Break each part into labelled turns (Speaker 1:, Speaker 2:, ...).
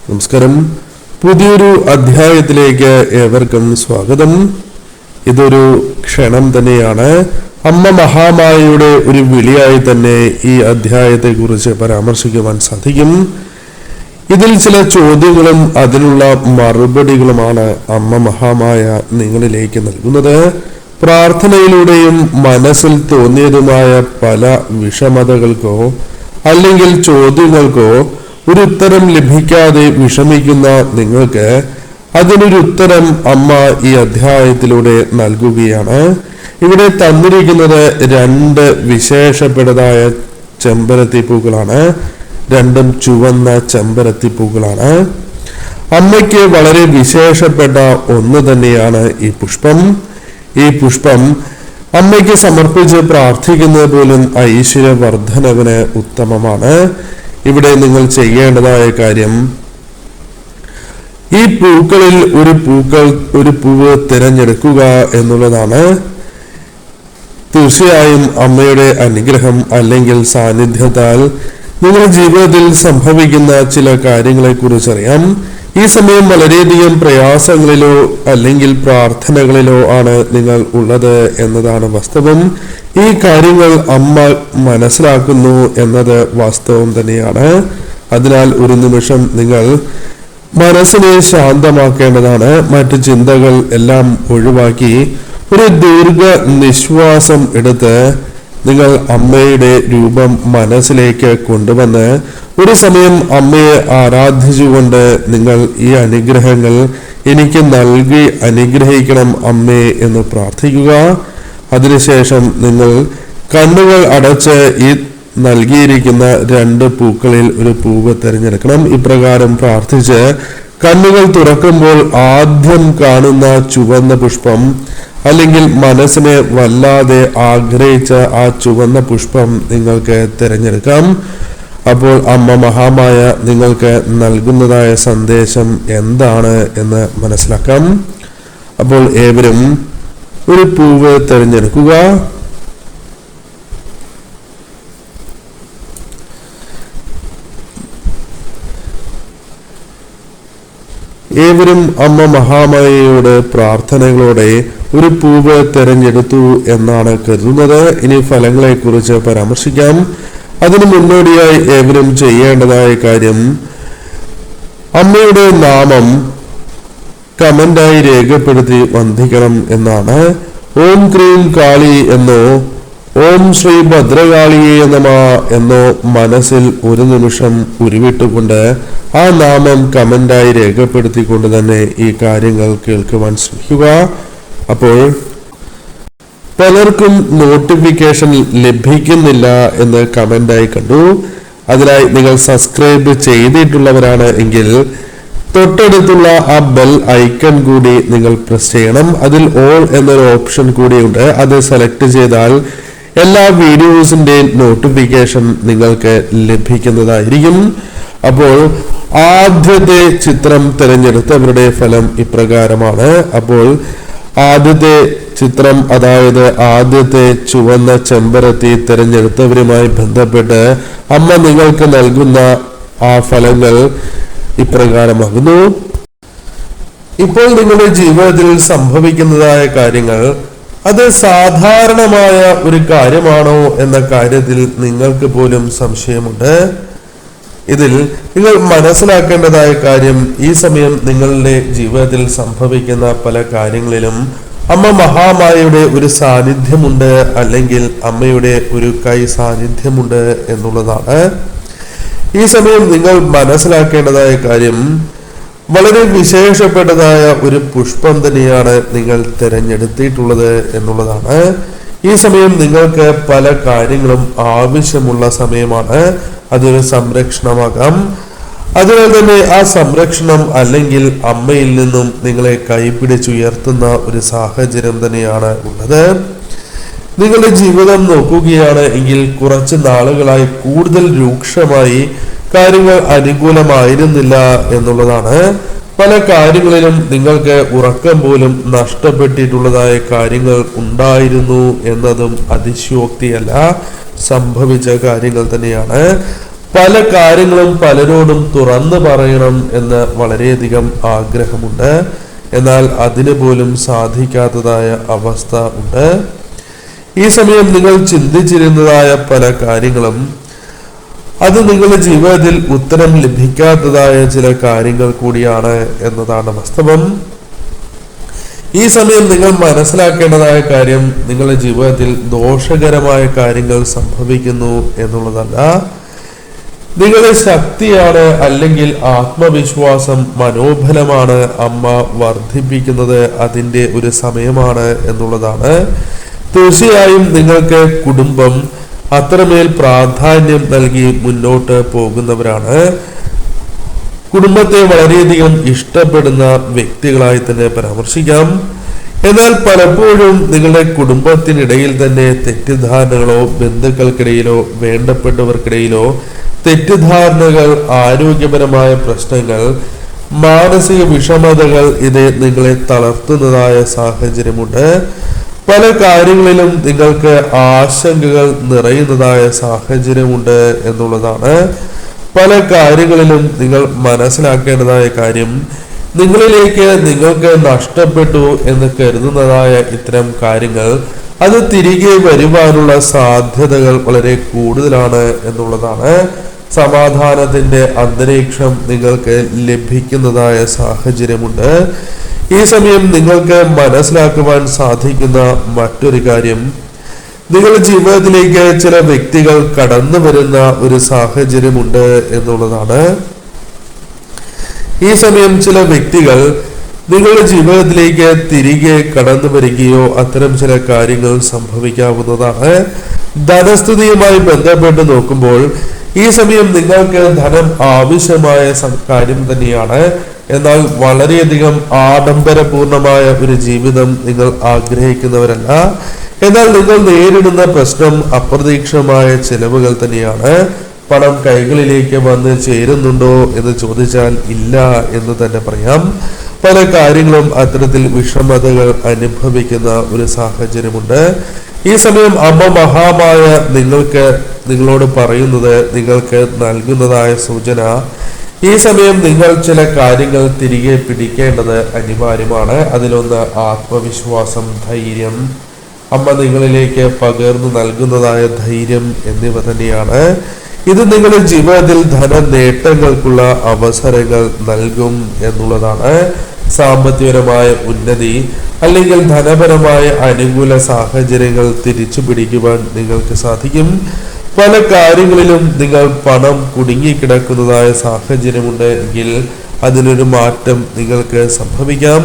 Speaker 1: നമസ്കാരം. പുതിയൊരു അധ്യായത്തിലേക്ക് ഏവർക്കും സ്വാഗതം. ഇതൊരു ക്ഷണം തന്നെയാണ്. അമ്മ മഹാമായയുടെ ഒരു വിളിയായി തന്നെ ഈ അധ്യായത്തെ കുറിച്ച് പരാമർശിക്കുവാൻ സാധിക്കും. ഇതിൽ ചില ചോദ്യങ്ങളും അതിനുള്ള മറുപടികളുമാണ് അമ്മ മഹാമായ നിങ്ങളിലേക്ക് നൽകുന്നത്. പ്രാർത്ഥനയിലൂടെയും മനസ്സിൽ തോന്നിയതുമായ പല വിഷമതകൾക്കോ അല്ലെങ്കിൽ ചോദ്യങ്ങൾക്കോ ഒരു ഉത്തരം ലഭിക്കാതെ വിഷമിക്കുന്ന നിങ്ങൾക്ക് അതിനൊരു ഉത്തരം അമ്മ ഈ അധ്യായത്തിലൂടെ നൽകുകയാണ്. ഇവിടെ തന്നിരിക്കുന്നത് രണ്ട് വിശേഷപ്പെട്ടതായ ചെമ്പരത്തിപ്പൂക്കളാണ്. രണ്ടും ചുവന്ന ചെമ്പരത്തിപ്പൂക്കളാണ്. അമ്മയ്ക്ക് വളരെ വിശേഷപ്പെട്ട ഒന്ന് തന്നെയാണ് ഈ പുഷ്പം. ഈ പുഷ്പം അമ്മയ്ക്ക് സമർപ്പിച്ച് പ്രാർത്ഥിക്കുന്നത് പോലും ഐശ്വര്യവർദ്ധനവിന് ഉത്തമമാണ്. ഇവിടെ നിങ്ങൾ ചെയ്യേണ്ടതായ കാര്യം, ഈ പൂക്കളിൽ ഒരു പൂവ് തിരഞ്ഞെടുക്കുക എന്നുള്ളതാണ്. തീർച്ചയായും അമ്മയുടെ അനുഗ്രഹം അല്ലെങ്കിൽ സാന്നിധ്യത്താൽ നിങ്ങളുടെ ജീവിതത്തിൽ സംഭവിക്കുന്ന ചില കാര്യങ്ങളെ കുറിച്ചറിയാം. ഈ സമയം വളരെയധികം പ്രയാസങ്ങളിലോ അല്ലെങ്കിൽ പ്രാർത്ഥനകളിലോ ആണ് നിങ്ങൾ ഉള്ളത് എന്നതാണ് വാസ്തവം. ഈ കാര്യങ്ങൾ അമ്മ മനസ്സിലാക്കുന്നു എന്നത് വാസ്തവം തന്നെയാണ്. അതിനാൽ ഒരു നിമിഷം നിങ്ങൾ മനസ്സിനെ ശാന്തമാക്കേണ്ടതാണ്. മറ്റു ചിന്തകൾ എല്ലാം ഒഴിവാക്കി ഒരു ദീർഘ നിശ്വാസം എടുത്ത് നിങ്ങൾ അമ്മയുടെ രൂപം മനസ്സിലേക്ക് കൊണ്ടുവന്ന് ഒരു സമയം അമ്മയെ ആരാധിച്ചുകൊണ്ട് നിങ്ങൾ ഈ അനുഗ്രഹങ്ങൾ എനിക്ക് നൽകി അനുഗ്രഹിക്കണം അമ്മേ എന്ന് പ്രാർത്ഥിക്കുക. അതിനുശേഷം നിങ്ങൾ കണ്ണുകൾ അടച്ച് ഈ നൽകിയിരിക്കുന്ന രണ്ട് പൂക്കളിൽ ഒരു പൂവ് തിരഞ്ഞെടുക്കണം. ഇപ്രകാരം പ്രാർത്ഥിച്ച് കണ്ണുകൾ തുറക്കുമ്പോൾ ആദ്യം കാണുന്ന ചുവന്ന പുഷ്പം അല്ലെങ്കിൽ മനസ്സിനെ വല്ലാതെ ആഗ്രഹിച്ച ആ ചുവന്ന പുഷ്പം നിങ്ങൾക്ക് തിരഞ്ഞെടുക്കാം. അപ്പോൾ അമ്മ മഹാമായ നിങ്ങൾക്ക് നൽകുന്നതായ സന്ദേശം എന്താണ് എന്ന് മനസ്സിലാക്കാം. അപ്പോൾ ഏവരും ഒരു പൂവ് തിരഞ്ഞെടുക്കുക. ഏവരും അമ്മ മഹാമായയുടെ പ്രാർത്ഥനകളോടെ ഒരു പൂവ് തിരഞ്ഞെടുത്തു എന്നാണ് കരുതുന്നത്. ഇനി ഫലങ്ങളെ കുറിച്ച് പരാമർശിക്കാം. അതിനു മുന്നോടിയായി ഏവരും ചെയ്യേണ്ടതായ കാര്യം, അമ്മയുടെ നാമം കമന്റായി രേഖപ്പെടുത്തി വന്ദിക്കണം എന്നാണ്. ഓം ക്രീം കാളി എന്നോ ഓം ശ്രീ ഭദ്രകാളിയെ നമ എന്നോ മനസ്സിൽ ഒരു നിമിഷം ഉരുവിട്ടുകൊണ്ട് ആ നാമം കമന്റായി രേഖപ്പെടുത്തിക്കൊണ്ട് തന്നെ ഈ കാര്യങ്ങൾ കേൾക്കുവാൻ ശ്രമിക്കുക. അപ്പോൾ പലർക്കും നോട്ടിഫിക്കേഷൻ ലഭിക്കുന്നില്ല എന്ന് കമന്റായി കണ്ടു. അതിനായി നിങ്ങൾ സബ്സ്ക്രൈബ് ചെയ്തിട്ടുള്ളവരാണ് എങ്കിൽ തൊട്ടടുത്തുള്ള ആ ബെൽ ഐക്കൺ കൂടി നിങ്ങൾ പ്രസ് ചെയ്യണം. അതിൽ ഓൾ എന്നൊരു ഓപ്ഷൻ കൂടിയുണ്ട്. അത് സെലക്ട് ചെയ്താൽ എല്ലാ വീഡിയോസിന്റെയും നോട്ടിഫിക്കേഷൻ നിങ്ങൾക്ക് ലഭിക്കുന്നതായിരിക്കും. അപ്പോൾ ആദ്യത്തെ ചിത്രം തിരഞ്ഞെടുത്തവരുടെ ഫലം ഇപ്രകാരമാണ്. അപ്പോൾ ആദ്യത്തെ ചിത്രം, അതായത് ആദ്യത്തെ ചുവന്ന ചെമ്പരത്തി തിരഞ്ഞെടുത്തവരുമായി ബന്ധപ്പെട്ട് അമ്മ നിങ്ങൾക്ക് നൽകുന്ന ആ ഫലങ്ങൾ ഇപ്രകാരമാകുന്നു. ഇപ്പോൾ നിങ്ങളുടെ ജീവിതത്തിൽ സംഭവിക്കുന്നതായ കാര്യങ്ങൾ അത് സാധാരണമായ ഒരു കാര്യമാണോ എന്ന കാര്യത്തിൽ നിങ്ങൾക്ക് പോലും സംശയമുണ്ട്. ഇതിൽ നിങ്ങൾ മനസ്സിലാക്കേണ്ടതായ കാര്യം, ഈ സമയം നിങ്ങളുടെ ജീവിതത്തിൽ സംഭവിക്കുന്ന പല കാര്യങ്ങളിലും അമ്മ മഹാമായയുടെ ഒരു സാന്നിധ്യമുണ്ട് അല്ലെങ്കിൽ അമ്മയുടെ ഒരു കൈ സാന്നിധ്യമുണ്ട് എന്നുള്ളതാണ്. ഈ സമയം നിങ്ങൾ മനസ്സിലാക്കേണ്ടതായ കാര്യം, വളരെ വിശേഷപ്പെട്ടതായ ഒരു പുഷ്പം തന്നെയാണ് നിങ്ങൾ തിരഞ്ഞെടുത്തിട്ടുള്ളത് എന്നുള്ളതാണ്. ഈ സമയം നിങ്ങൾക്ക് പല കാര്യങ്ങളും ആവശ്യമുള്ള സമയമാണ്. അതൊരു സംരക്ഷണമാകാം. അതിനാൽ തന്നെ ആ സംരക്ഷണം അല്ലെങ്കിൽ അമ്മയിൽ നിന്നും നിങ്ങളെ കൈപിടിച്ചുയർത്തുന്ന ഒരു സാഹചര്യം തന്നെയാണ് ഉള്ളത്. നിങ്ങളുടെ ജീവിതം നോക്കുകയാണ് എങ്കിൽ കുറച്ച് നാളുകളായി കൂടുതൽ രൂക്ഷമായി കാര്യങ്ങൾ അനുകൂലമായിരുന്നില്ല എന്നുള്ളതാണ്. പല കാര്യങ്ങളിലും നിങ്ങൾക്ക് ഉറക്കം പോലും നഷ്ടപ്പെട്ടിട്ടുള്ളതായ കാര്യങ്ങൾ ഉണ്ടായിരുന്നു എന്നതും അതിശയോക്തിയല്ല, സംഭവിച്ച കാര്യങ്ങൾ തന്നെയാണ്. പല കാര്യങ്ങളും പലരോടും തുറന്നു പറയണം എന്ന് വളരെയധികം ആഗ്രഹമുണ്ട്. എന്നാൽ അതിന് പോലും സാധിക്കാത്തതായ അവസ്ഥ ഉണ്ട്. ഈ സമയം നിങ്ങൾ ചിന്തിച്ചിരുന്നതായ പല കാര്യങ്ങളും അത് നിങ്ങളുടെ ജീവിതത്തിൽ ഉത്തരം ലഭിക്കാത്തതായ ചില കാര്യങ്ങൾ കൂടിയാണ് എന്നതാണ് വാസ്തവം. ഈ സമയം നിങ്ങൾ മനസ്സിലാക്കേണ്ടതായ കാര്യം നിങ്ങളുടെ ജീവിതത്തിൽ ദോഷകരമായ കാര്യങ്ങൾ സംഭവിക്കുന്നു എന്നുള്ളതല്ല. നിങ്ങളുടെ ശക്തിയാണ് അല്ലെങ്കിൽ ആത്മവിശ്വാസം, മനോബലമാണ് അമ്മ വർദ്ധിപ്പിക്കുന്നത്. അതിൻ്റെ ഒരു സമയമാണ് എന്നുള്ളതാണ്. തീർച്ചയായും നിങ്ങൾക്ക് കുടുംബം അത്രമേൽ പ്രാധാന്യം നൽകി മുന്നോട്ട് പോകുന്നവരാണ്. കുടുംബത്തെ വളരെയധികം ഇഷ്ടപ്പെടുന്ന വ്യക്തികളായി തന്നെ പരാമർശിക്കാം. എന്നാൽ പലപ്പോഴും നിങ്ങളുടെ കുടുംബത്തിനിടയിൽ തന്നെ തെറ്റിദ്ധാരണകളോ ബന്ധുക്കൾക്കിടയിലോ വേണ്ടപ്പെട്ടവർക്കിടയിലോ തെറ്റിദ്ധാരണകൾ, ആരോഗ്യപരമായ പ്രശ്നങ്ങൾ, മാനസിക വിഷമതകൾ ഇത് നിങ്ങളെ തളർത്തുന്നതായ സാഹചര്യമുണ്ട്. പല കാര്യങ്ങളിലും നിങ്ങൾക്ക് ആശങ്കകൾ നിറയുന്നതായ സാഹചര്യമുണ്ട് എന്നുള്ളതാണ്. പല കാര്യങ്ങളിലും നിങ്ങൾ മനസ്സിലാക്കേണ്ടതായ കാര്യം, നിങ്ങളിലേക്ക് നിങ്ങൾക്ക് നഷ്ടപ്പെട്ടു എന്ന് കരുതുന്നതായ ഇത്തരം കാര്യങ്ങൾ അത് തിരികെ വരുവാനുള്ള സാധ്യതകൾ വളരെ കൂടുതലാണ് എന്നുള്ളതാണ്. സമാധാനത്തിന്റെ അന്തരീക്ഷം നിങ്ങൾക്ക് ലഭിക്കുന്നതായ സാഹചര്യമുണ്ട്. ഈ സമയം നിങ്ങൾക്ക് മനസ്സിലാക്കുവാൻ സാധിക്കുന്ന മറ്റൊരു കാര്യം, നിങ്ങളുടെ ജീവിതത്തിലേക്ക് ചില വ്യക്തികൾ കടന്നു വരുന്ന ഒരു സാഹചര്യമുണ്ട് എന്നുള്ളതാണ്. ഈ സമയം ചില വ്യക്തികൾ നിങ്ങളുടെ ജീവിതത്തിലേക്ക് തിരികെ കടന്നു വരികയോ അത്തരം ചില കാര്യങ്ങൾ സംഭവിക്കാവുന്നതാണ്. ധനസ്ഥിതിയുമായി ബന്ധപ്പെട്ട് നോക്കുമ്പോൾ ഈ സമയം നിങ്ങൾക്ക് ധനം ആവശ്യമായ കാര്യം തന്നെയാണ്. എന്നാൽ വളരെയധികം ആഡംബരപൂർണമായ ഒരു ജീവിതം നിങ്ങൾ ആഗ്രഹിക്കുന്നവരല്ല. എന്നാൽ നിങ്ങൾ നേരിടുന്ന പ്രശ്നം അപ്രതീക്ഷിതമായ ചെലവുകൾ തന്നെയാണ്. പണം കൈകളിലേക്ക് വന്ന് ചേരുന്നുണ്ടോ എന്ന് ചോദിച്ചാൽ ഇല്ല എന്ന് തന്നെ പറയാം. പല കാര്യങ്ങളും അത്തരത്തിൽ വിഷമതകൾ അനുഭവിക്കുന്ന ഒരു സാഹചര്യമുണ്ട്. ഈ സമയം അമ്മ മഹാമായ നിങ്ങളോട് പറയുന്നത്, നിങ്ങൾക്ക് നൽകുന്നതായ സൂചന, ഈ സമയം നിങ്ങൾ ചില കാര്യങ്ങൾ തിരികെ പിടിക്കേണ്ടത് അനിവാര്യമാണ്. അതിലൊന്ന് ആത്മവിശ്വാസം, ധൈര്യം, അമ്മ നിങ്ങളിലേക്ക് പകർന്നു നൽകുന്നതായ ധൈര്യം എന്നിവ തന്നെയാണ്. ഇത് നിങ്ങളുടെ ജീവിതത്തിൽ ധന നേട്ടങ്ങൾക്കുള്ള അവസരങ്ങൾ നൽകും എന്നുള്ളതാണ്. സാമ്പത്തികപരമായ ഉന്നതി അല്ലെങ്കിൽ ധനപരമായ അനുകൂല സാഹചര്യങ്ങൾ തിരിച്ചു പിടിക്കുവാൻ നിങ്ങൾക്ക് സാധിക്കും. പല കാര്യങ്ങളിലും നിങ്ങൾ പണം കുടുങ്ങിക്കിടക്കുന്നതായ സാഹചര്യമുണ്ട് എങ്കിൽ അതിനൊരു മാറ്റം നിങ്ങൾക്ക് സംഭവിക്കാം.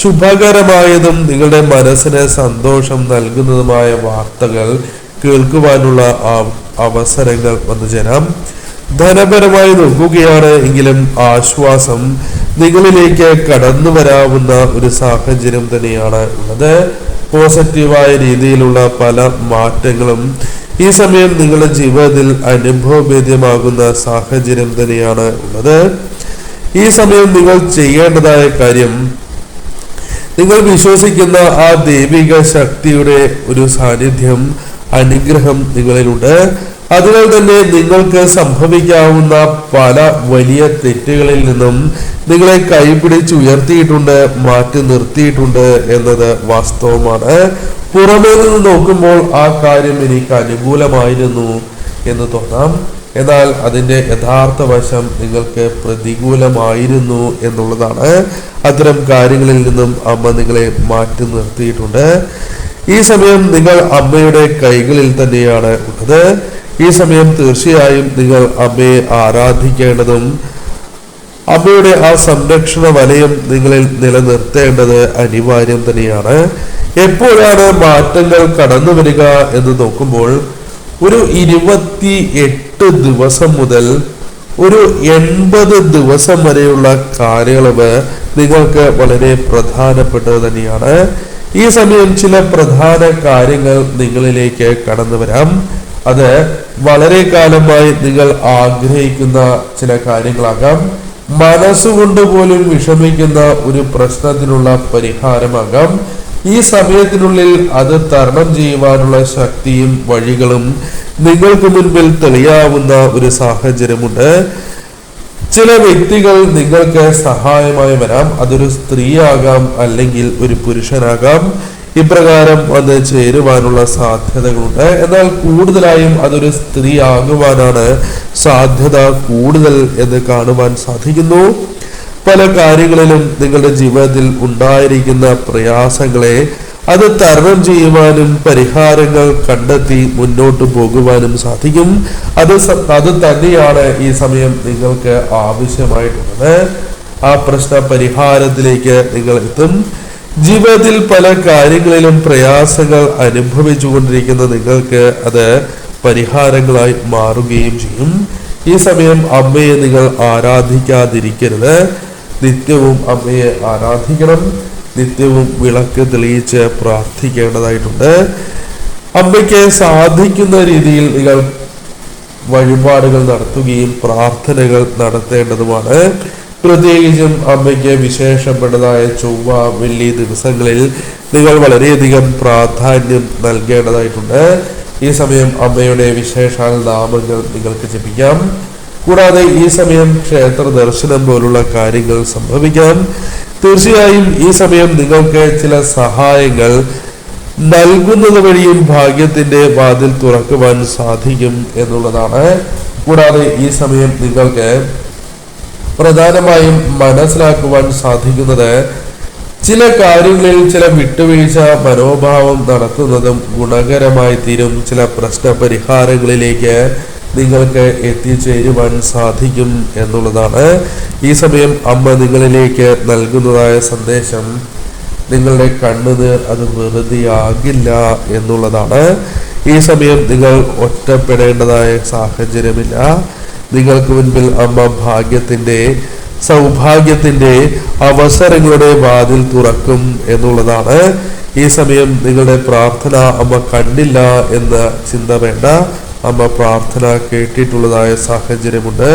Speaker 1: ശുഭകരമായതും നിങ്ങളുടെ മനസ്സിന് സന്തോഷം നൽകുന്നതുമായ വാർത്തകൾ കേൾക്കുവാനുള്ള അവസരങ്ങൾ വന്നു ചേരാം. ധനപരമായി നോക്കുകയാണ് എങ്കിലും ആശ്വാസം നിങ്ങളിലേക്ക് കടന്നു വരാവുന്ന ഒരു സാഹചര്യം തന്നെയാണ് ഉള്ളത്. പോസിറ്റീവായ രീതിയിലുള്ള പല മാറ്റങ്ങളും ഈ സമയം നിങ്ങളുടെ ജീവിതത്തിൽ അനുഭവവേദ്യമാകുന്ന സാഹചര്യം തന്നെയാണ് ഉള്ളത്. ഈ സമയം നിങ്ങൾ ചെയ്യേണ്ടതായ കാര്യം, നിങ്ങൾ വിശ്വസിക്കുന്ന ആ ദൈവിക ശക്തിയുടെ ഒരു സാന്നിധ്യം, അനുഗ്രഹം നിങ്ങളിലുണ്ട്. അതിനാൽ തന്നെ നിങ്ങൾക്ക് സംഭവിക്കാവുന്ന പല വലിയ തെറ്റുകളിൽ നിന്നും നിങ്ങളെ കൈപിടിച്ചുയർത്തിയിട്ടുണ്ട്, മാറ്റി നിർത്തിയിട്ടുണ്ട് എന്നത് വാസ്തവമാണ്. പുറമേ നിന്ന് നോക്കുമ്പോൾ ആ കാര്യം എനിക്ക് അനുകൂലമായിരുന്നു എന്ന് തോന്നാം. എന്നാൽ അതിൻ്റെ യഥാർത്ഥ വശം നിങ്ങൾക്ക് പ്രതികൂലമായിരുന്നു എന്നുള്ളതാണ്. അത്തരം കാര്യങ്ങളിൽ നിന്നും അമ്മ നിങ്ങളെ മാറ്റി നിർത്തിയിട്ടുണ്ട്. ഈ സമയം നിങ്ങൾ അമ്മയുടെ കൈകളിൽ തന്നെയാണ് ഉള്ളത്. ഈ സമയം തീർച്ചയായും നിങ്ങൾ അമ്മയെ ആരാധിക്കേണ്ടതും അമ്മയുടെ ആ സംരക്ഷണ വലയം നിങ്ങളിൽ നിലനിർത്തേണ്ടത് അനിവാര്യം തന്നെയാണ്. എപ്പോഴാണ് മാറ്റങ്ങൾ കടന്നു വരിക എന്ന് നോക്കുമ്പോൾ ഒരു 28 ദിവസം മുതൽ ഒരു 80 ദിവസം വരെയുള്ള കാലയളവ് നിങ്ങൾക്ക് വളരെ പ്രധാനപ്പെട്ടത് തന്നെയാണ്. ഈ സമയം ചില പ്രധാന കാര്യങ്ങൾ നിങ്ങളിലേക്ക് കടന്നു വരാം. അത് വളരെ കാലമായി നിങ്ങൾ ആഗ്രഹിക്കുന്ന ചില കാര്യങ്ങളാകാം. മനസ്സുകൊണ്ട് പോലും വിഷമിക്കുന്ന ഒരു പ്രശ്നത്തിനുള്ള പരിഹാരമാകാം. ഈ സമയത്തിനുള്ളിൽ അത് തരണം ചെയ്യുവാനുള്ള ശക്തിയും വഴികളും നിങ്ങൾക്ക് മുൻപിൽ തെളിയാവുന്ന ഒരു സാഹചര്യമുണ്ട്. ചില വ്യക്തികൾ നിങ്ങൾക്ക് സഹായമായി വരാം. അതൊരു സ്ത്രീയാകാം, അല്ലെങ്കിൽ ഒരു പുരുഷനാകാം. ഇപ്രകാരം വന്ന് ചേരുവാനുള്ള സാധ്യതകളുണ്ട്. എന്നാൽ കൂടുതലായും അതൊരു സ്ത്രീ ആകുവാനാണ് സാധ്യത കൂടുതൽ എന്ന് കാണുവാൻ സാധിക്കുന്നു. പല കാര്യങ്ങളിലും നിങ്ങളുടെ ജീവിതത്തിൽ ഉണ്ടായിരിക്കുന്ന പ്രയാസങ്ങളെ അത് തരണം ചെയ്യുവാനും പരിഹാരങ്ങൾ കണ്ടെത്തി മുന്നോട്ട് പോകുവാനും സാധിക്കും. അത് തന്നെയാണ് ഈ സമയം നിങ്ങൾക്ക് ആവശ്യമായിട്ടുള്ളത്. ആ പ്രശ്ന പരിഹാരത്തിലേക്ക് നിങ്ങൾ എത്തും. ജീവിതത്തിൽ പല കാര്യങ്ങളിലും പ്രയാസങ്ങൾ അനുഭവിച്ചു കൊണ്ടിരിക്കുന്ന നിങ്ങൾക്ക് അത് പരിഹാരങ്ങളായി മാറുകയും ചെയ്യും. ഈ സമയം അമ്മയെ നിങ്ങൾ ആരാധിക്കാതിരിക്കരുത്. നിത്യവും അമ്മയെ ആരാധിക്കണം. നിത്യവും വിളക്ക് തെളിയിച്ച് പ്രാർത്ഥിക്കേണ്ടതായിട്ടുണ്ട്. അമ്മയ്ക്ക് സാധിക്കുന്ന രീതിയിൽ നിങ്ങൾ വഴിപാടുകൾ നടത്തുകയും പ്രാർത്ഥനകൾ നടത്തേണ്ടതുമാണ്. പ്രത്യേകിച്ചും അമ്മയ്ക്ക് വിശേഷപ്പെട്ടതായ ചൊവ്വ, വെള്ളി ദിവസങ്ങളിൽ നിങ്ങൾ വളരെയധികം പ്രാധാന്യം നൽകേണ്ടതായിട്ടുണ്ട്. ഈ സമയം അമ്മയുടെ വിശേഷാൽ നാമങ്ങൾ നിങ്ങൾക്ക് ജപിക്കാം. കൂടാതെ ഈ സമയം ക്ഷേത്ര ദർശനം പോലുള്ള കാര്യങ്ങൾ സംഭവിക്കാം. തീർച്ചയായും ഈ സമയം നിങ്ങൾക്ക് ചില സഹായങ്ങൾ നൽകുന്നത് വഴിയും ഭാഗ്യത്തിന്റെ വാതിൽ തുറക്കുവാൻ സാധിക്കും എന്നുള്ളതാണ്. കൂടാതെ ഈ സമയം നിങ്ങൾക്ക് പ്രധാനമായും മനസ്സിലാക്കുവാൻ സാധിക്കുന്നത് ചില കാര്യങ്ങളിൽ ചില വിട്ടുവീഴ്ച മനോഭാവം നടത്തുന്നതും ഗുണകരമായി തീരും. ചില പ്രശ്ന പരിഹാരങ്ങളിലേക്ക് നിങ്ങൾക്ക് എത്തിച്ചേരുവാൻ സാധിക്കും എന്നുള്ളതാണ്. ഈ സമയം അമ്മ നിങ്ങളിലേക്ക് നൽകുന്നതായ സന്ദേശം നിങ്ങളുടെ കണ്ണുനീർ അത് വെറുതെയാകില്ല എന്നുള്ളതാണ്. ഈ സമയം നിങ്ങൾ ഒറ്റപ്പെടേണ്ടതായ സാഹചര്യമില്ല. നിങ്ങൾക്ക് മുൻപിൽ അമ്മ ഭാഗ്യത്തിന്റെ, സൗഭാഗ്യത്തിന്റെ അവസരങ്ങളുടെ വാതിൽ തുറക്കും എന്നുള്ളതാണ്. ഈ സമയം നിങ്ങളുടെ പ്രാർത്ഥന അമ്മ കണ്ടില്ല എന്ന ചിന്ത വേണ്ട. അമ്മ പ്രാർത്ഥന കേട്ടിട്ടുള്ളതായ സാഹചര്യമുണ്ട്.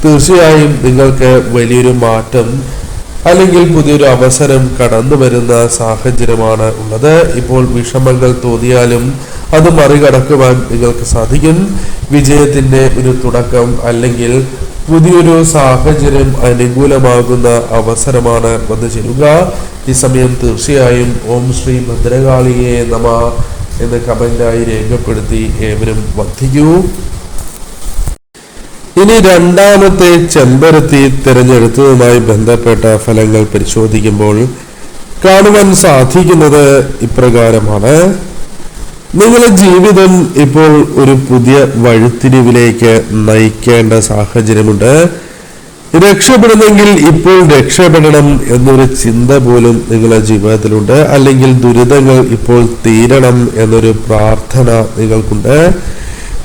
Speaker 1: തീർച്ചയായും നിങ്ങൾക്ക് വലിയൊരു മാറ്റം അല്ലെങ്കിൽ പുതിയൊരു അവസരം കടന്നു വരുന്ന സാഹചര്യമാണ് ഉള്ളത്. ഇപ്പോൾ വിഷമങ്ങൾ തോന്നിയാലും അത് മറികടക്കുവാൻ നിങ്ങൾക്ക് സാധിക്കും. വിജയത്തിന്റെ ഒരു തുടക്കം അല്ലെങ്കിൽ പുതിയൊരു സാഹചര്യം അനുകൂലമാകുന്ന അവസരമാണ് വന്നു ചേരുക. ഈ സമയം തീർച്ചയായും ഓം ശ്രീ ഭദ്രകാളിയെ നമ എന്ന് കമന്റായി രേഖപ്പെടുത്തി ഏവരും വർദ്ധിക്കൂ. ഇനി രണ്ടാമത്തെ ചെമ്പരത്തി തിരഞ്ഞെടുത്തതുമായി ബന്ധപ്പെട്ട ഫലങ്ങൾ പരിശോധിക്കുമ്പോൾ കാണുവാൻ സാധിക്കുന്നത് ഇപ്രകാരമാണ്. നിങ്ങളുടെ ജീവിതം ഇപ്പോൾ ഒരു പുതിയ വഴിത്തിരിവിലേക്ക് നയിക്കേണ്ട സാഹചര്യമുണ്ട്. രക്ഷപ്പെടുന്നെങ്കിൽ ഇപ്പോൾ രക്ഷപ്പെടണം എന്നൊരു ചിന്ത പോലും നിങ്ങളുടെ ജീവിതത്തിലുണ്ട്. അല്ലെങ്കിൽ ദുരിതങ്ങൾ ഇപ്പോൾ തീരണം എന്നൊരു പ്രാർത്ഥന നിങ്ങൾക്കുണ്ട്.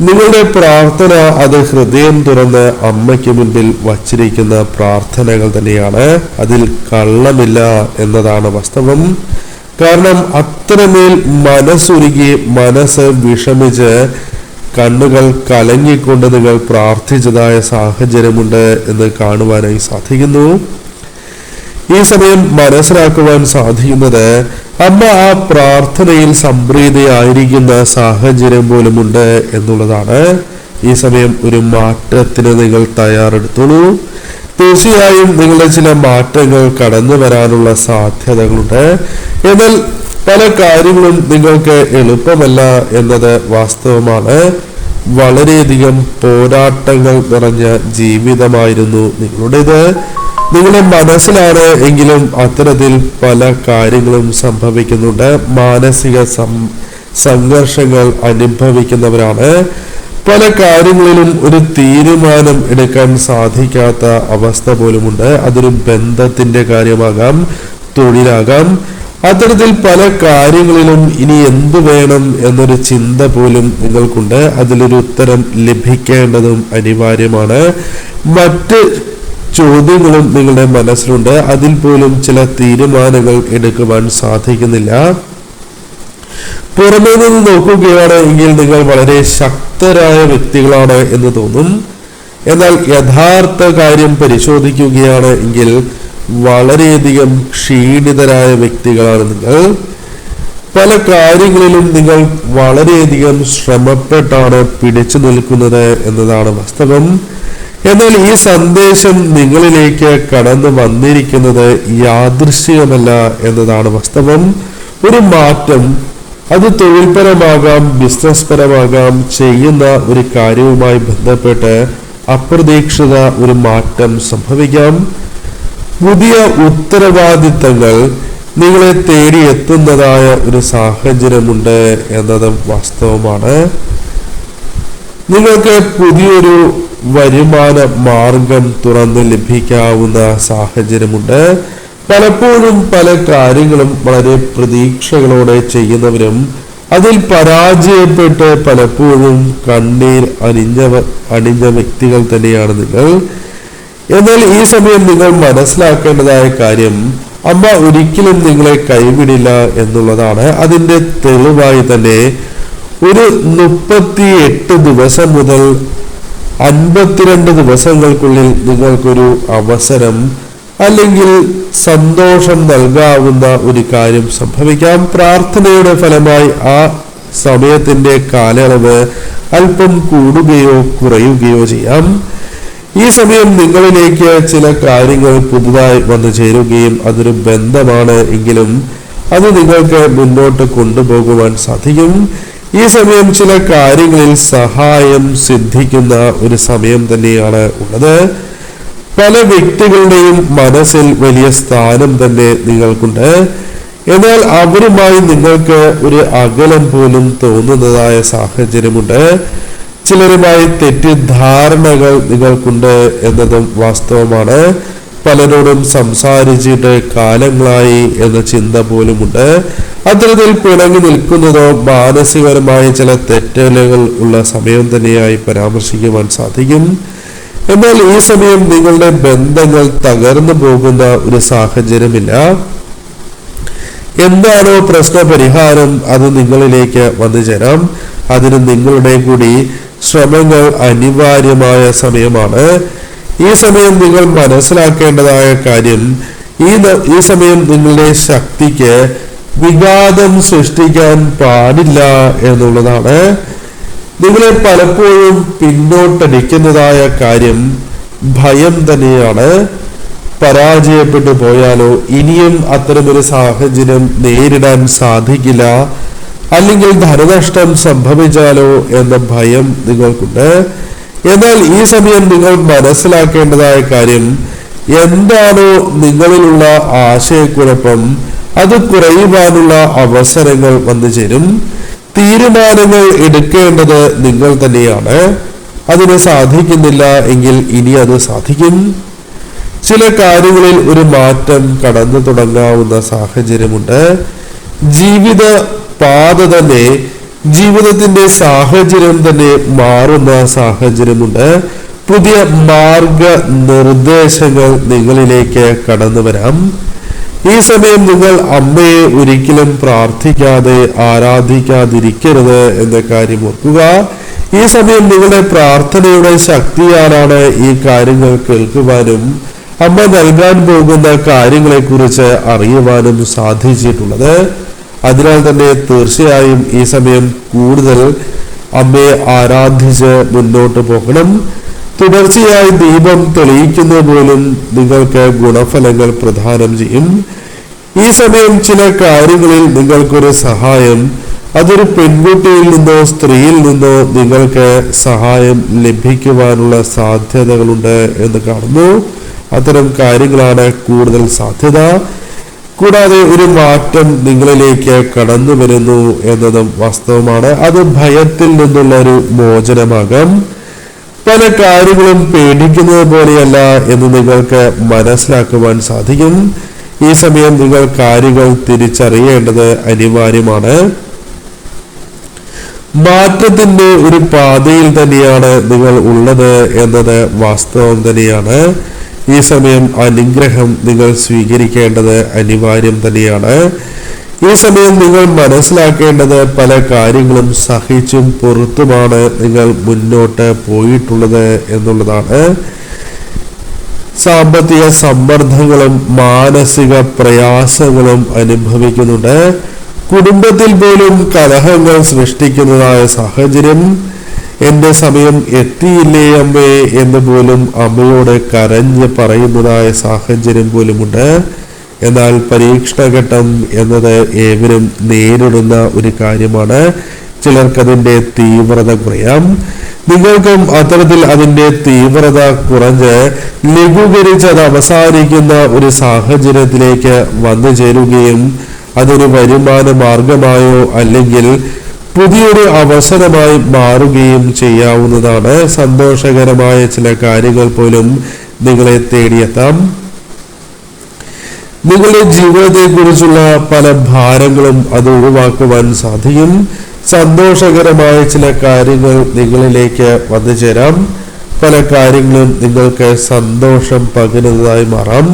Speaker 1: നിങ്ങളുടെ പ്രാർത്ഥന അത് ഹൃദയം തുറന്ന് അമ്മയ്ക്ക് മുൻപിൽ വച്ചിരിക്കുന്ന പ്രാർത്ഥനകൾ തന്നെയാണ്. അതിൽ കള്ളമില്ല എന്നതാണ് വാസ്തവം. കാരണം അത്രമേൽ മനസ്സുരുകി, മനസ്സ് വിഷമിച്ച്, കണ്ണുകൾ കലങ്ങിക്കൊണ്ട് നിങ്ങൾ പ്രാർത്ഥിച്ചതായ സാഹചര്യമുണ്ട് എന്ന് കാണുവാനായി സാധിക്കുന്നു. ഈ സമയം മനസ്സിലാക്കുവാൻ സാധിക്കുന്നത് അമ്മ ആ പ്രാർത്ഥനയിൽ സംപ്രീതയായിരിക്കുന്ന സാഹചര്യം പോലുമുണ്ട് എന്നുള്ളതാണ്. ഈ സമയം ഒരു മാറ്റത്തിന് നിങ്ങൾ തയ്യാറെടുത്തോളൂ. തീർച്ചയായും നിങ്ങളുടെ ചില മാറ്റങ്ങൾ കടന്നു വരാനുള്ള സാധ്യതകളുണ്ട്. എന്നാൽ പല കാര്യങ്ങളും നിങ്ങൾക്ക് എളുപ്പമല്ല എന്നത് വാസ്തവമാണ്. വളരെയധികം പോരാട്ടങ്ങൾ നിറഞ്ഞ ജീവിതമായിരുന്നു നിങ്ങളുടേത്. നിങ്ങളുടെ മനസ്സിലാണ് എങ്കിലും അത്തരത്തിൽ പല കാര്യങ്ങളും സംഭവിക്കുന്നുണ്ട്. മാനസിക സംഘർഷങ്ങൾ അനുഭവിക്കുന്നവരാണ്. പല കാര്യങ്ങളിലും ഒരു തീരുമാനം എടുക്കാൻ സാധിക്കാത്ത അവസ്ഥ പോലുമുണ്ട്. അതൊരു ബന്ധത്തിന്റെ കാര്യമാകാം, തൊഴിലാകാം. അത്തരത്തിൽ പല കാര്യങ്ങളിലും ഇനി എന്തു വേണം എന്നൊരു ചിന്ത പോലും നിങ്ങൾക്കുണ്ട്. അതിലൊരു ഉത്തരം ലഭിക്കേണ്ടതും അനിവാര്യമാണ്. മറ്റ് ചോദ്യങ്ങളും നിങ്ങളുടെ മനസ്സിലുണ്ട്. അതിൽ പോലും ചില തീരുമാനങ്ങൾ എടുക്കുവാൻ സാധിക്കുന്നില്ല. പുറമേ നിന്ന് നോക്കുകയാണ് എങ്കിൽ നിങ്ങൾ വളരെ ശക്തരായ വ്യക്തികളാണ് എന്ന് തോന്നും. എന്നാൽ യഥാർത്ഥ കാര്യം പരിശോധിക്കുകയാണ് എങ്കിൽ വളരെയധികം ക്ഷീണിതരായ വ്യക്തികളാണ് നിങ്ങൾ. പല കാര്യങ്ങളിലും നിങ്ങൾ വളരെയധികം ശ്രമപ്പെട്ടാണ് പിടിച്ചു നിൽക്കുന്നത് എന്നതാണ് വാസ്തവം. എന്നാൽ ഈ സന്ദേശം നിങ്ങളിലേക്ക് കടന്നു വന്നിരിക്കുന്നത് യാദൃശ്ചികമല്ല എന്നതാണ് വാസ്തവം. ഒരു മാറ്റം, അത് തൊഴിൽപരമാകാം, ബിസിനസ് പരമാകാം, ചെയ്യുന്ന ഒരു കാര്യവുമായി ബന്ധപ്പെട്ട് അപ്രതീക്ഷിത ഒരു മാറ്റം സംഭവിക്കാം. പുതിയ ഉത്തരവാദിത്തങ്ങൾ നിങ്ങളെ തേടി എത്തുന്നതായ ഒരു സാഹചര്യമുണ്ട് എന്നതും വാസ്തവമാണ്. നിങ്ങൾക്ക് പുതിയൊരു വരുമാന മാർഗം തുറന്ന് ലഭിക്കാവുന്ന സാഹചര്യമുണ്ട്. പലപ്പോഴും പല കാര്യങ്ങളും വളരെ പ്രതീക്ഷകളോടെ ചെയ്യുന്നവരും അതിൽ പരാജയപ്പെട്ട് പലപ്പോഴും കണ്ണീർ അണിഞ്ഞ വ്യക്തികൾ തന്നെയാണ് നിങ്ങൾ. എന്നാൽ ഈ സമയം നിങ്ങൾ മനസ്സിലാക്കേണ്ടതായ കാര്യം, അമ്മ ഒരിക്കലും നിങ്ങളെ കൈവിടില്ല എന്നുള്ളതാണ്. അതിൻ്റെ തെളിവായി തന്നെ ഒരു 38 ദിവസം മുതൽ 52 ദിവസങ്ങൾക്കുള്ളിൽ നിങ്ങൾക്കൊരു അവസരം അല്ലെങ്കിൽ സന്തോഷം നൽകാവുന്ന ഒരു കാര്യം സംഭവിക്കാം. പ്രാർത്ഥനയുടെ ഫലമായി ആ സമയത്തിന്റെ കാലയളവ് അല്പം കൂടുകയോ കുറയുകയോ ചെയ്യാം. ഈ സമയം നിങ്ങളിലേക്ക് ചില കാര്യങ്ങൾ പുതുതായി വന്നു ചേരുകയും അതൊരു ബന്ധമാണ് എങ്കിലും അത് നിങ്ങൾക്ക് മുന്നോട്ട് കൊണ്ടുപോകുവാൻ സാധിക്കും. ഈ സമയം ചില കാര്യങ്ങളിൽ സഹായം സിദ്ധിക്കുന്ന ഒരു സമയം തന്നെയാണ് ഉള്ളത്. പല വ്യക്തികളുടെയും മനസ്സിൽ വലിയ സ്ഥാനം തന്നെ നിങ്ങൾക്കുണ്ട്. എന്നാൽ അവരുമായി നിങ്ങൾക്ക് ഒരു അകലം പോലും തോന്നുന്നതായ സാഹചര്യമുണ്ട്. ചിലരുമായി തെറ്റിദ്ധാരണകൾ നിങ്ങൾക്കുണ്ട് എന്നതും വാസ്തവമാണ്. പലരോടും സംസാരിച്ചിട്ട് കാലങ്ങളായി എന്ന ചിന്ത പോലുമുണ്ട്. അത്തരത്തിൽ പിണങ്ങി നിൽക്കുന്നതോ മാനസികപരമായ ചില തെറ്റലുകൾ ഉള്ള സമയം തന്നെയായി പരാമർശിക്കുവാൻ സാധിക്കും. എന്നാൽ ഈ സമയം നിങ്ങളുടെ ബന്ധങ്ങൾ തകർന്നു പോകുന്ന ഒരു സാഹചര്യമില്ല. എന്താണോ പ്രശ്ന പരിഹാരം അത് നിങ്ങളിലേക്ക് വന്നു ചേരാം. അതിന് നിങ്ങളുടെ കൂടി ശ്രമങ്ങൾ അനിവാര്യമായ സമയമാണ്. ഈ സമയം നിങ്ങൾ മനസ്സിലാക്കേണ്ടതായ കാര്യം, ഈ സമയം നിങ്ങളുടെ ശക്തിക്ക് വിഘാതം സൃഷ്ടിക്കാൻ പാടില്ല എന്നുള്ളതാണ്. നിങ്ങളെ പലപ്പോഴും പിന്നോട്ടടിക്കുന്നതായ കാര്യം ഭയം തന്നെയാണ്. പരാജയപ്പെട്ടു പോയാലോ, ഇനിയും അത്തരമൊരു സാഹചര്യം നേരിടാൻ സാധിക്കില്ല, അല്ലെങ്കിൽ ധനനഷ്ടം സംഭവിച്ചാലോ എന്ന ഭയം നിങ്ങൾക്കുണ്ട്. എന്നാൽ ഈ സമയം നിങ്ങൾ മനസ്സിലാക്കേണ്ടതായ കാര്യം, എന്താണോ നിങ്ങളിലുള്ള ആശയക്കുഴപ്പം അത് കുറയുവാനുള്ള അവസരങ്ങൾ വന്നു ചേരും. തീരുമാനങ്ങൾ എടുക്കേണ്ടത് നിങ്ങൾ തന്നെയാണ്. അതിന് സാധിക്കുന്നില്ല എങ്കിൽ ഇനി അത് സാധിക്കും. ചില കാര്യങ്ങളിൽ ഒരു മാറ്റം കടന്നു തുടങ്ങാവുന്ന സാഹചര്യമുണ്ട്. ജീവിത പാത തന്നെ, ജീവിതത്തിന്റെ സാഹചര്യം തന്നെ മാറുന്ന സാഹചര്യമുണ്ട്. പുതിയ മാർഗ നിർദ്ദേശങ്ങൾ നിങ്ങളിലേക്ക് കടന്നു വരാം. ഈ സമയം നിങ്ങൾ അമ്മയെ ഒരിക്കലും പ്രാർത്ഥിക്കാതെ ആരാധിക്കാതിരിക്കരുത് എന്ന കാര്യം ഓർക്കുക. ഈ സമയം നിങ്ങളുടെ പ്രാർത്ഥനയുടെ ശക്തിയാലാണ് ഈ കാര്യങ്ങൾ കേൾക്കുവാനും അമ്മ നൽകാൻ പോകുന്ന കാര്യങ്ങളെക്കുറിച്ച് അറിയുവാനും സാധിച്ചിട്ടുള്ളത്. അതിനാൽ തന്നെ തീർച്ചയായും ഈ സമയം കൂടുതൽ അമ്മയെ ആരാധിച്ച് മുന്നോട്ട് പോകണം. തുടർച്ചയായി ദീപം തെളിയിക്കുന്നത് പോലും നിങ്ങൾക്ക് ഗുണഫലങ്ങൾ പ്രദാനം ചെയ്യും. ഈ സമയം ചില കാര്യങ്ങളിൽ നിങ്ങൾക്കൊരു സഹായം, അതൊരു പെൺകുട്ടിയിൽ നിന്നോ സ്ത്രീയിൽ നിന്നോ നിങ്ങൾക്ക് സഹായം ലഭിക്കുവാനുള്ള സാധ്യതകളുണ്ട് എന്ന് കാണുന്നു. അത്തരം കാര്യങ്ങളാണ് കൂടുതൽ സാധ്യത. കൂടാതെ ഒരു മാറ്റം നിങ്ങളിലേക്ക് കടന്നു വരുന്നു എന്നതും വാസ്തവമാണ്. അത് ഭയത്തിൽ നിന്നുള്ള ഒരു മോചനമാകാം. പല കാര്യങ്ങളും പേടിക്കുന്നത് പോലെയല്ല എന്ന് നിങ്ങൾക്ക് മനസ്സിലാക്കുവാൻ സാധിക്കും. ഈ സമയം നിങ്ങൾ കാര്യങ്ങൾ തിരിച്ചറിയേണ്ടത് അനിവാര്യമാണ്. മാറ്റത്തിന്റെ ഒരു പാതയിൽ തന്നെയാണ് നിങ്ങൾ ഉള്ളത് എന്നത് വാസ്തവം തന്നെയാണ്. ഈ സമയം അനുഗ്രഹം നിങ്ങൾ സ്വീകരിക്കേണ്ടത് അനിവാര്യം തന്നെയാണ്. ഈ സമയം നിങ്ങൾ മനസ്സിലാക്കേണ്ടത് പല കാര്യങ്ങളും സഹിച്ചും പുറത്തുമാണ് നിങ്ങൾ മുന്നോട്ട് പോയിട്ടുള്ളത് എന്നുള്ളതാണ്. സാമ്പത്തിക സമ്മർദ്ദങ്ങളും മാനസിക പ്രയാസങ്ങളും അനുഭവിക്കുന്നുണ്ട്. കുടുംബത്തിൽ പോലും കലഹങ്ങൾ സൃഷ്ടിക്കുന്നതായ സാഹചര്യം. എന്റെ സമയം എത്തിയില്ലേ അമ്മേ എന്ന് പോലും അമ്മയോട് കരഞ്ഞ് പറയുന്നതായ സാഹചര്യം പോലുമുണ്ട്. എന്നാൽ പരീക്ഷണഘട്ടം എന്നത് ഏവരും നേരിടുന്ന ഒരു കാര്യമാണ്. ചിലർക്കതിൻ്റെ തീവ്രത കുറയാം. നിങ്ങൾക്കും അത്തരത്തിൽ അതിൻ്റെ തീവ്രത കുറഞ്ഞ് ലഘൂകരിച്ച് അത് അവസാനിക്കുന്ന ഒരു സാഹചര്യത്തിലേക്ക് വന്നു ചേരുകയും അതൊരു വരുമാന മാർഗമായോ അല്ലെങ്കിൽ പുതിയൊരു അവസരമായി മാറുകയും ചെയ്യാവുന്നതാണ്. സന്തോഷകരമായ ചില കാര്യങ്ങൾ പോലും നിങ്ങളെ തേടിയെത്താം. നിങ്ങളുടെ ജീവിതത്തെക്കുറിച്ചുള്ള പല ഭാരങ്ങളും അത് ഒഴിവാക്കുവാൻ സാധിക്കും. സന്തോഷകരമായ ചില കാര്യങ്ങൾ നിങ്ങളിലേക്ക് വന്നു ചേരാം. പല കാര്യങ്ങളും നിങ്ങൾക്ക് സന്തോഷം പകരുന്നതായി മാറാം.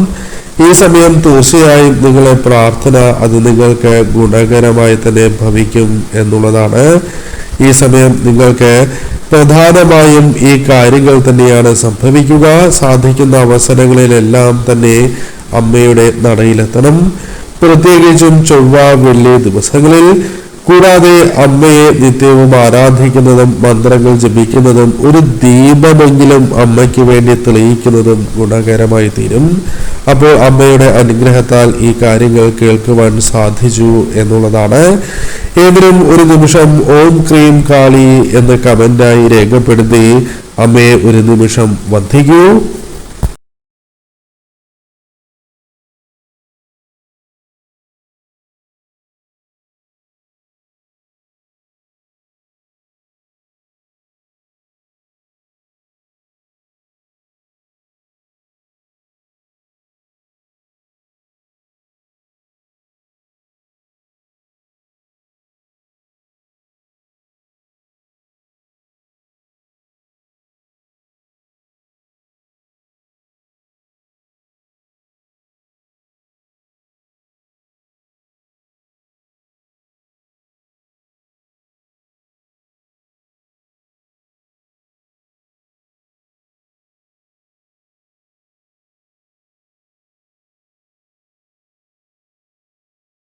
Speaker 1: ഈ സമയം തീർച്ചയായും നിങ്ങളെ പ്രാർത്ഥന അത് നിങ്ങൾക്ക് ഗുണകരമായി തന്നെ ഭവിക്കും എന്നുള്ളതാണ്. ഈ സമയം നിങ്ങൾക്ക് പ്രധാനമായും ഈ കാര്യങ്ങൾ തന്നെയാണ് സംഭവിക്കുക. സാധിക്കുന്ന അവസരങ്ങളിലെല്ലാം തന്നെ അമ്മയുടെ നടയിലെത്തണം. പ്രത്യേകിച്ചും ചൊവ്വ വെള്ളി ദിവസങ്ങളിൽ. കൂടാതെ അമ്മയെ നിത്യവും ആരാധിക്കുന്നതും മന്ത്രങ്ങൾ ജപിക്കുന്നതും ഒരു ദീപമെങ്കിലും അമ്മയ്ക്ക് വേണ്ടി തെളിയിക്കുന്നതും ഗുണകരമായി തീരും. അപ്പോൾ അമ്മയുടെ അനുഗ്രഹത്താൽ ഈ കാര്യങ്ങൾ കേൾക്കുവാൻ സാധിച്ചു എന്നുള്ളതാണ്. ഏവരും ഒരു നിമിഷം ഓം ക്രീം കാളി എന്ന് കമന്റായി രേഖപ്പെടുത്തി അമ്മയെ ഒരു നിമിഷം വന്ദിക്കൂ.